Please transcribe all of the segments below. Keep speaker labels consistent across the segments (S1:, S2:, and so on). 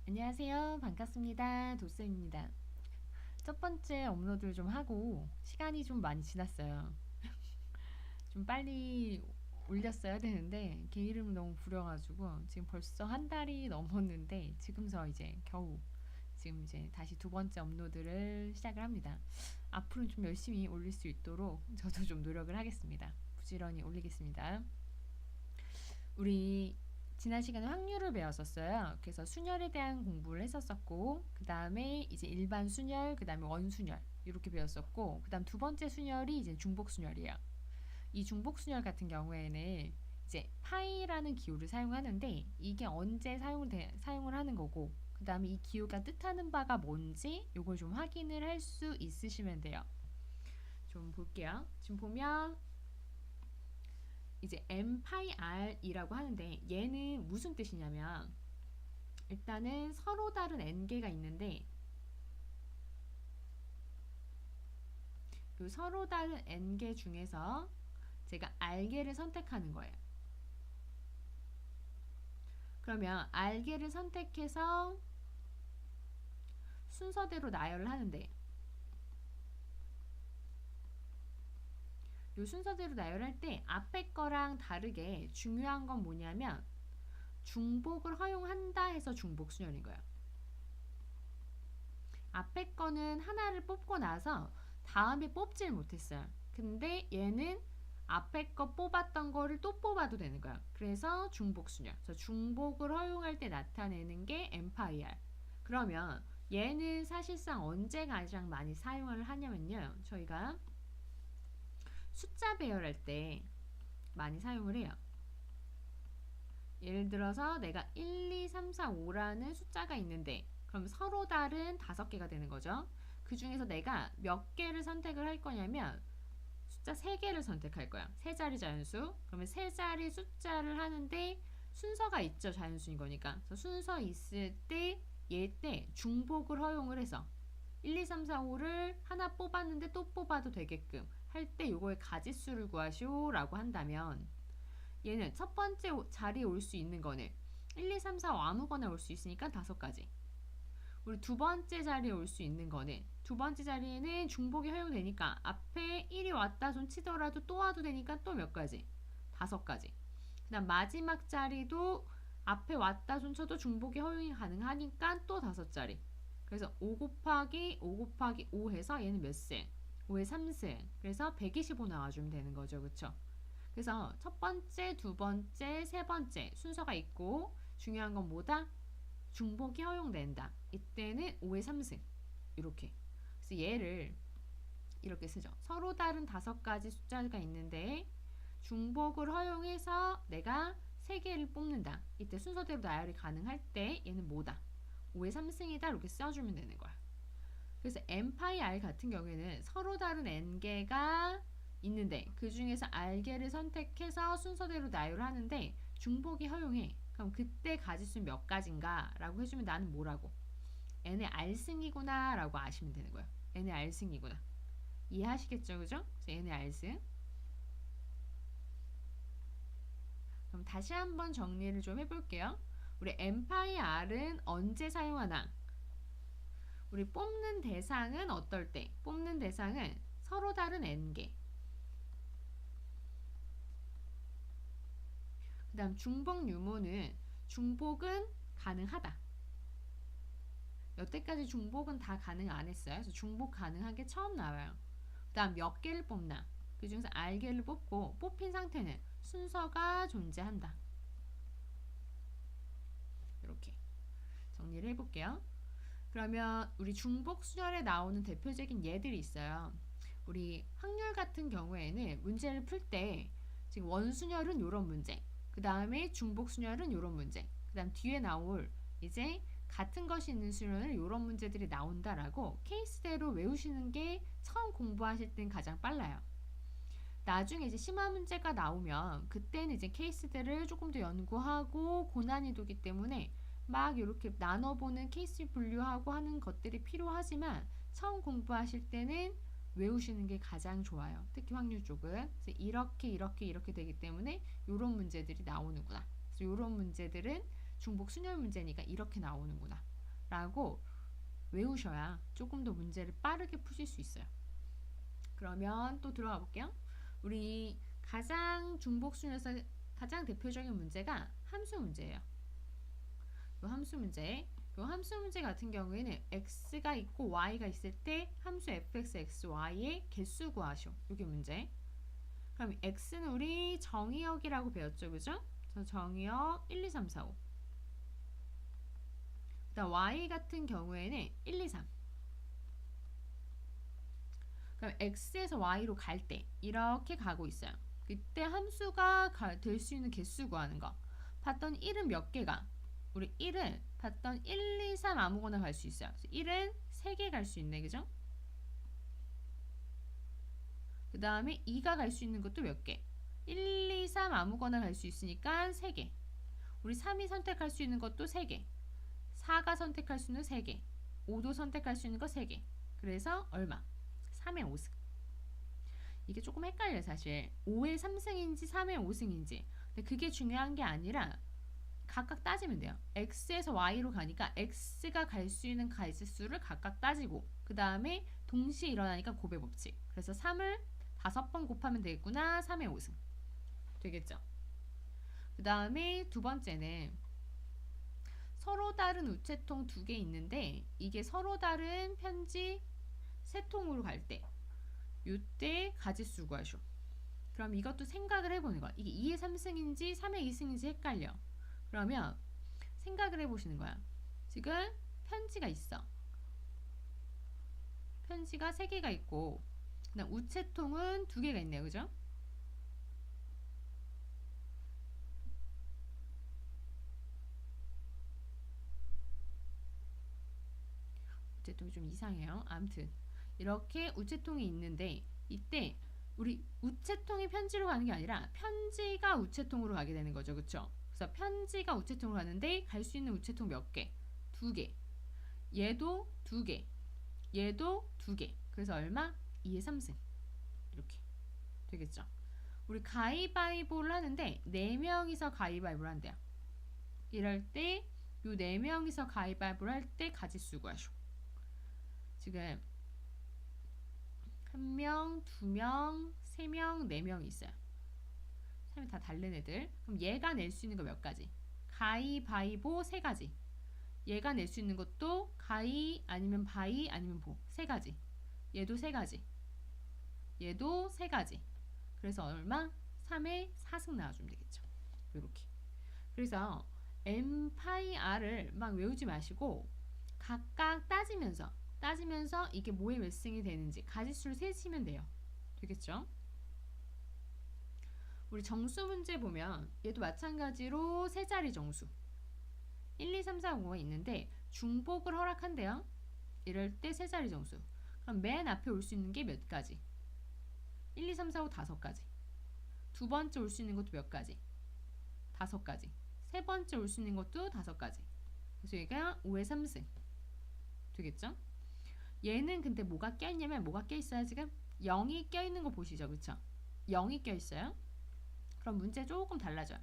S1: 안녕하세요. 반갑습니다. 도쌤입니다. 첫 번째 업로드를 좀 하고 시간이 좀 많이 지났어요. 좀 빨리 올렸어야 되는데 게으름을 너무 부려가지고 지금 벌써 한 달이 넘었는데 지금서 이제 겨우 지금 이제 다시 두 번째 업로드를 시작을 합니다. 앞으로는 좀 열심히 올릴 수 있도록 저도 좀 노력을 하겠습니다. 부지런히 올리겠습니다. 우리 지난 시간에 확률을 배웠었어요. 그래서 순열에 대한 공부를 했었었고, 그 다음에 이제 일반 순열, 그 다음에 원순열 이렇게 배웠었고, 그 다음 두 번째 순열이 이제 중복순열이에요. 이 중복순열 같은 경우에는 이제 파이라는 기호를 사용하는데 이게 언제 사용을 하는 거고, 그 다음에 이 기호가 뜻하는 바가 뭔지 요걸 좀 확인을 할 수 있으시면 돼요. 좀 볼게요. 지금 보면 이제 m 파이 r이라고 하는데 얘는 무슨 뜻이냐면 일단은 서로 다른 n개가 있는데 이 서로 다른 n개 중에서 제가 r개를 선택하는 거예요. 그러면 r개를 선택해서 순서대로 나열을 하는데 이 순서대로 나열할 때 앞에 거랑 다르게 중요한 건 뭐냐면 중복을 허용한다 해서 중복순열인 거예요. 앞에 거는 하나를 뽑고 나서 다음에 뽑질 못했어요. 근데 얘는 앞에 거 뽑았던 거를 또 뽑아도 되는 거야. 그래서 중복순열. 그래서 중복을 허용할 때 나타내는 게 엠파이알. 그러면 얘는 사실상 언제 가장 많이 사용을 하냐면요. 저희가 숫자 배열할 때 많이 사용을 해요. 예를 들어서 내가 1, 2, 3, 4, 5라는 숫자가 있는데 그럼 서로 다른 5개가 되는 거죠. 그 중에서 내가 몇 개를 선택을 할 거냐면 숫자 3개를 선택할 거야. 세 자리 자연수. 그러면 세 자리 숫자를 하는데 순서가 있죠. 자연수인 거니까. 그래서 순서 있을 때 얘 때 중복을 허용을 해서 1, 2, 3, 4, 5를 하나 뽑았는데 또 뽑아도 되게끔 할 때 요거의 가짓수를 구하시오 라고 한다면 얘는 첫 번째 자리에 올 수 있는 거는 1, 2, 3, 4, 5 아무거나 올 수 있으니까 5가지. 우리 두 번째 자리에 올 수 있는 거는 두 번째 자리에는 중복이 허용되니까 앞에 1이 왔다 손 치더라도 또 와도 되니까 또 몇 가지? 5가지. 그 다음 마지막 자리도 앞에 왔다 손 쳐도 중복이 허용이 가능하니까 또 5자리. 그래서 5 곱하기 5 곱하기 5 해서 얘는 몇 승? 5의 3승. 그래서 125 나와주면 되는 거죠. 그쵸? 그래서 첫 번째, 두 번째, 세 번째 순서가 있고 중요한 건 뭐다? 중복이 허용된다. 이때는 5의 3승. 이렇게. 그래서 얘를 이렇게 쓰죠. 서로 다른 5가지 숫자가 있는데 중복을 허용해서 내가 3개를 뽑는다. 이때 순서대로 나열이 가능할 때 얘는 뭐다? 5의 3승이다. 이렇게 써주면 되는 거야. 그래서 n파이 r 같은 경우에는 서로 다른 n개가 있는데 그 중에서 r개를 선택해서 순서대로 나열을 하는데 중복이 허용해. 그럼 그때 가짓수 몇 가지인가? 라고 해주면 나는 뭐라고? n의 r승이구나 라고 아시면 되는 거예요. n의 r승이구나. 이해하시겠죠? 그죠? 그래서 n의 r승. 그럼 다시 한번 정리를 좀 해볼게요. 우리 n파이 r은 언제 사용하나? 우리 뽑는 대상은 어떨 때? 뽑는 대상은 서로 다른 n개. 그 다음 중복 유무는 중복은 가능하다. 여태까지 중복은 다 가능 안 했어요. 그래서 중복 가능한 게 처음 나와요. 그 다음 몇 개를 뽑나. 그 중에서 r개를 뽑고 뽑힌 상태는 순서가 존재한다. 이렇게 정리를 해볼게요. 그러면 우리 중복 순열에 나오는 대표적인 예들이 있어요. 우리 확률 같은 경우에는 문제를 풀 때 지금 원순열은 이런 문제, 그 다음에 중복 순열은 이런 문제, 그 다음 뒤에 나올 이제 같은 것이 있는 순열은 이런 문제들이 나온다라고 케이스대로 외우시는 게 처음 공부하실 땐 가장 빨라요. 나중에 이제 심화 문제가 나오면 그때는 이제 케이스들을 조금 더 연구하고 고난이도기 때문에 막 이렇게 나눠보는 케이스 분류하고 하는 것들이 필요하지만 처음 공부하실 때는 외우시는 게 가장 좋아요. 특히 확률 쪽은. 그래서 이렇게 되기 때문에 이런 문제들이 나오는구나. 그래서 이런 문제들은 중복 순열 문제니까 이렇게 나오는구나. 라고 외우셔야 조금 더 문제를 빠르게 푸실 수 있어요. 그러면 또 들어가 볼게요. 우리 가장 중복순에서 가장 대표적인 문제가 함수 문제예요. 이 함수 문제 같은 경우에는 x가 있고 y가 있을 때 함수 fx, xy의 개수 구하시오. 이게 문제. 그럼 x는 우리 정의역이라고 배웠죠, 그죠? 그래서 정의역 1, 2, 3, 4, 5. 그다음 y 같은 경우에는 1, 2, 3. 그럼 x에서 y로 갈 때 이렇게 가고 있어요. 그때 함수가 될 수 있는 개수 구하는 거. 봤던 1은 몇 개가? 우리 1은 봤던 1, 2, 3 아무거나 갈 수 있어요. 1은 3개 갈 수 있네, 그죠? 그 다음에 2가 갈 수 있는 것도 몇 개? 1, 2, 3 아무거나 갈 수 있으니까 3개. 우리 3이 선택할 수 있는 것도 3개. 4가 선택할 수 있는 3개. 5도 선택할 수 있는 거 3개. 그래서 얼마? 3의 5승. 이게 조금 헷갈려요, 사실. 5의 3승인지 3의 5승인지. 근데 그게 중요한 게 아니라 각각 따지면 돼요. x에서 y로 가니까 x가 갈 수 있는 가지수를 각각 따지고 그 다음에 동시에 일어나니까 곱의 법칙. 그래서 3을 5번 곱하면 되겠구나. 3의 5승. 되겠죠? 그 다음에 두 번째는 서로 다른 우체통 2개 있는데 이게 서로 다른 편지 세 통으로 갈 때 이때 가지수 구하쇼. 그럼 이것도 생각을 해보는 거야. 이게 2의 3승인지 3의 2승인지 헷갈려. 그러면 생각을 해보시는 거야. 지금 편지가 있어. 편지가 3개가 있고 그다음 우체통은 2개가 있네요. 그죠? 우체통이 좀 이상해요. 아무튼 이렇게 우체통이 있는데 이때 우리 우체통이 편지로 가는 게 아니라 편지가 우체통으로 가게 되는 거죠. 그쵸? 그래서 편지가 우체통으로 가는데 갈 수 있는 우체통 몇 개? 2개. 얘도 2개. 얘도 2개. 그래서 얼마? 2의 3승. 이렇게 되겠죠. 우리 가위바위보를 하는데 4명이서 가위바위보를 한대요. 이럴 때 요 4명이서 가위바위보를 할 때 가지수 구하쇼. 지금 1명, 2명, 3명, 4명이 있어요. 3명 다 다른 애들. 그럼 얘가 낼 수 있는 거 몇 가지? 가위바위보 3가지. 얘가 낼 수 있는 것도 가위 아니면 바위 아니면 보 3가지. 얘도 3가지. 얘도 3가지. 그래서 얼마? 3의 4승 나와주면 되겠죠. 이렇게. 그래서 M, 파이, R을 막 외우지 마시고 각각 따지면서 이게 뭐의 몇 승이 되는지 가지수를 세시면 돼요. 되겠죠? 우리 정수 문제 보면 얘도 마찬가지로 세 자리 정수 1, 2, 3, 4, 5가 있는데 중복을 허락한대요. 이럴 때 세 자리 정수. 그럼 맨 앞에 올 수 있는 게 몇 가지? 1, 2, 3, 4, 5 5가지. 두 번째 올 수 있는 것도 몇 가지? 5가지. 세 번째 올 수 있는 것도 5가지. 그래서 얘가 5의 3승. 되겠죠? 얘는 근데 뭐가 껴있냐면 뭐가 껴있어요 지금? 0이 껴있는 거 보시죠. 그쵸? 0이 껴있어요. 그럼 문제 조금 달라져요.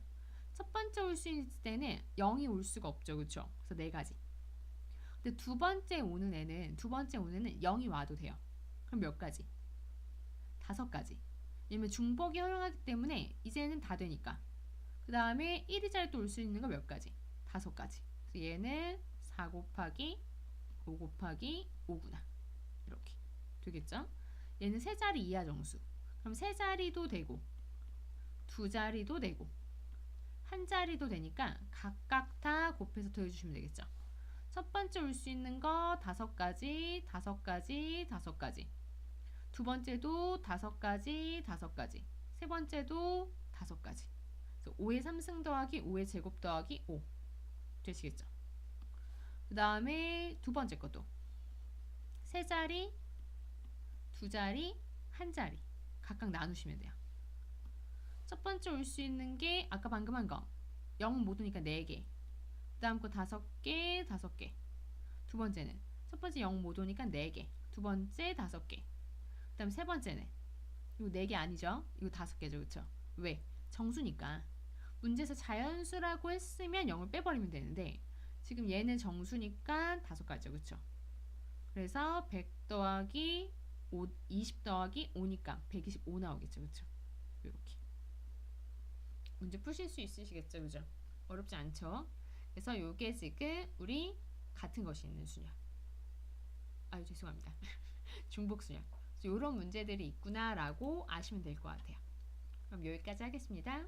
S1: 첫 번째 올 수 있을 때는 0이 올 수가 없죠. 그쵸? 그래서 4가지. 근데 두 번째 오는 애는 0이 와도 돼요. 그럼 몇 가지? 5가지. 왜냐면 중복이 허용하기 때문에 이제는 다 되니까. 그 다음에 1이 또 올 수 있는 거 몇 가지? 5가지. 그래서 얘는 4 곱하기 5 곱하기 5구나. 이렇게 되겠죠? 얘는 세 자리 이하 정수. 그럼 세 자리도 되고 두 자리도 되고 한 자리도 되니까 각각 다 곱해서 더해주시면 되겠죠. 첫 번째 올 수 있는 거 5가지, 5가지, 5가지. 두 번째도 5가지, 5가지. 세 번째도 5가지. 그래서 5의 3승 더하기 5의 제곱 더하기 5 되시겠죠. 그 다음에 두 번째 것도 세 자리, 두 자리, 한 자리 각각 나누시면 돼요. 첫 번째 올 수 있는 게 아까 방금 한 거 0 모두니까 4개. 그 다음 거 5개, 5개. 두 번째는 첫 번째 0 모두니까 4개. 두 번째 5개. 그 다음 세 번째는 이거 4개 아니죠? 이거 5개죠. 그쵸? 왜? 정수니까. 문제에서 자연수라고 했으면 0을 빼버리면 되는데 지금 얘는 정수니까 5가지죠. 그쵸? 그래서 100 더하기 5, 20 더하기 5니까 125 나오겠죠. 그쵸? 이렇게 문제 푸실 수 있으시겠죠? 그죠? 어렵지 않죠? 그래서 요게 지금 우리 같은 것이 있는 수냐. 아유 죄송합니다. 중복수냐. 이런 문제들이 있구나라고 아시면 될 것 같아요. 그럼 여기까지 하겠습니다.